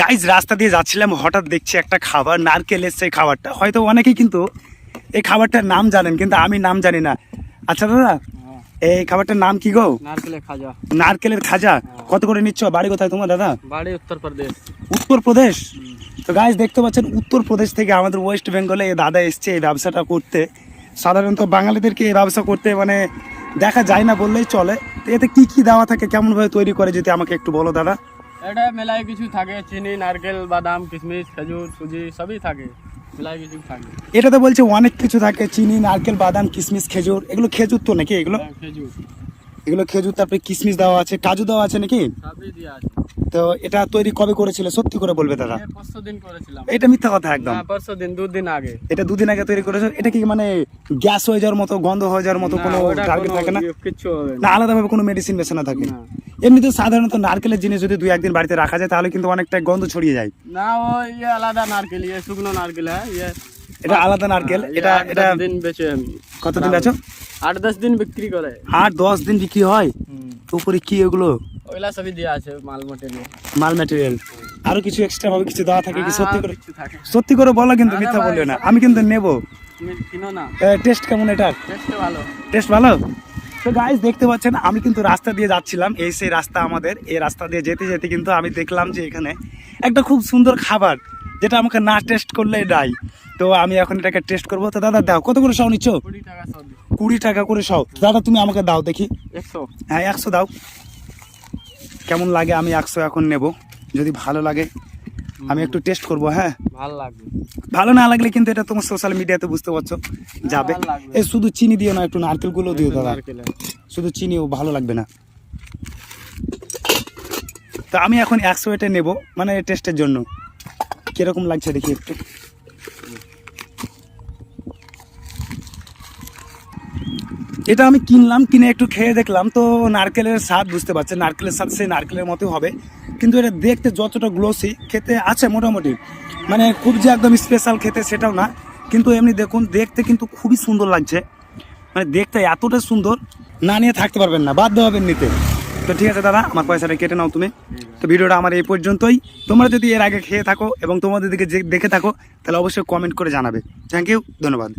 Guys রাস্তা দিয়ে যাচ্ছিলাম, হঠাৎ দেখছি একটা খাবার, নারকেল এসছে। খাবারটা হয়তো অনেকেই কিন্তু এই খাবারটার নাম জানেন, কিন্তু আমি নাম জানি না। আচ্ছা দাদা, এই খাবারটার নাম কি গো? নারকেলের খাজা। নারকেলের খাজা। কত করে নিচ্ছ? বাড়ি কোথায় তোমার দাদা? বাড়ি উত্তরপ্রদেশ। উত্তরপ্রদেশ। তো গাইজ দেখতে পাচ্ছেন, উত্তরপ্রদেশ থেকে আমাদের ওয়েস্ট বেঙ্গলে এই দাদা এসছে এই ব্যবসাটা করতে। সাধারণত বাঙালিদেরকে এই ব্যবসা করতে মানে দেখা যায় না বললেই চলে। তো এতে কি কি দেওয়া থাকে, কেমন ভাবে তৈরি করে, যদি আমাকে একটু বলো দাদা। এটা মেলায় কিছু থাকে, চিনি, নারকেল, বাদাম, কিশমিশ, খেজুর, সুজি সবই থাকে, মেলায় কিছু থাকে। এটাতে বলছে অনেক কিছু থাকে, চিনি, নারকেল, বাদাম, কিশমিশ, খেজুর। এগুলো খেজুর তো নাকি? এগুলো খেজুর, এগুলো খেজুর। তারপরে কিশমিশ দেওয়া আছে, কাজু দেওয়া আছে নাকি? সবই দেওয়া আছে। তো এটা তৈরি কবে করেছিল, সত্যি করে বলবে দাদা? পরশু দিন করেছিলাম। এটা মিথ্যা কথা একদম। পরশু দিন, দুদিন আগে। এটা দুদিন আগে তৈরি করেছো? এটা কি মানে গ্যাস হয়ে যাওয়ার মতো, গন্ধ হয়ে যাওয়ার মতো কোনো টার্গেট থাকে না? কিচ্ছু হবে না, আলাদাভাবে কোনো মেডিসিন মেশানো থাকে? এমনিতে সাধারণত নারকেলের জিনিস যদি 2-1 দিন বাড়িতে রাখা যায় তাহলে কিন্তু অনেকটা গন্ধ ছড়িয়ে যায়। না, ওই আলাদা নারকেল, শুকনো নারকেল। এটা আলাদা নারকেল। এটা এটা দিন বেচে আমি। কতদিন বেচো? 8-10 দিন বিক্রি করে। 8-10 দিন বিক্রি হয়? উপরে কি এগুলো? ওইলা সবই দেওয়া আছে, মাল ম্যাটেরিয়াল। মাল ম্যাটেরিয়াল। আরো কিছু এক্সট্রা ভাবে কিছু দেওয়া থাকে কি? সত্যি করে, কিছু থাকে। সত্যি করে বলো, কিন্তু মিথ্যা বলবে না। আমি কিন্তু নেবো। তুমি কিনো না। টেস্ট কেমন এটার? টেস্ট ভালো। টেস্ট ভালো। তো গাইস দেখতে পাচ্ছেন, আমি কিন্তু রাস্তা দিয়ে যাচ্ছিলাম, এই সেই রাস্তা আমাদের। এই রাস্তা দিয়ে যেতে যেতে কিন্তু আমি দেখলাম যে এখানে একটা খুব সুন্দর খাবার, যেটা আমাকে না টেস্ট করলে নাই। তো আমি এখন এটাকে টেস্ট করবো। তো দাদা দাও, কত করে সহ নিচ্ছ? 20 টাকা সব। 20 টাকা করে সহ। দাদা তুমি আমাকে দাও দেখি। 100। হ্যাঁ 100 দাও। কেমন লাগে আমি 100 এখন নেব। যদি ভালো লাগে আমি একটু টেস্ট করব। হ্যাঁ ভালো লাগবে। ভালো না লাগলে কিন্তু এটা তোমার সোশ্যাল মিডিয়াতে বুঝতে পারছো যাবে। এই শুধু চিনি দিও না, একটু নারকেলগুলো দিও দাদা। শুধু চিনিও ভালো লাগবে না। তো আমি এখন 100 এটা নেব, মানে টেস্টের জন্য। কিরকম লাগছে দেখি একটু। এটা আমি কিনলাম, কিনে একটু খেয়ে দেখলাম, তো নারকেলের স্বাদ বুঝতে পারছেন। নারকেলের স্বাদ সেই নারকেলের মতো হবে, কিন্তু এটা দেখতে যতটা গ্লোসি, খেতে আছে মোটামুটি। মানে খুব যে একদম স্পেশাল খেতে সেটাও না, কিন্তু এমনি দেখুন দেখতে কিন্তু খুবই সুন্দর লাগছে। মানে দেখতে এতটা সুন্দর, না নিয়ে থাকতে পারবেন না, বাধ্য হবেন নিতে। তো ঠিক আছে দাদা, আমার পয়সাটা কেটে নাও তুমি। তো ভিডিওটা আমার এই পর্যন্তই। তোমরা যদি এর আগে খেয়ে থাকো এবং তোমাদের দিকে দেখে থাকো তাহলে অবশ্যই কমেন্ট করে জানাবে। থ্যাংক ইউ, ধন্যবাদ।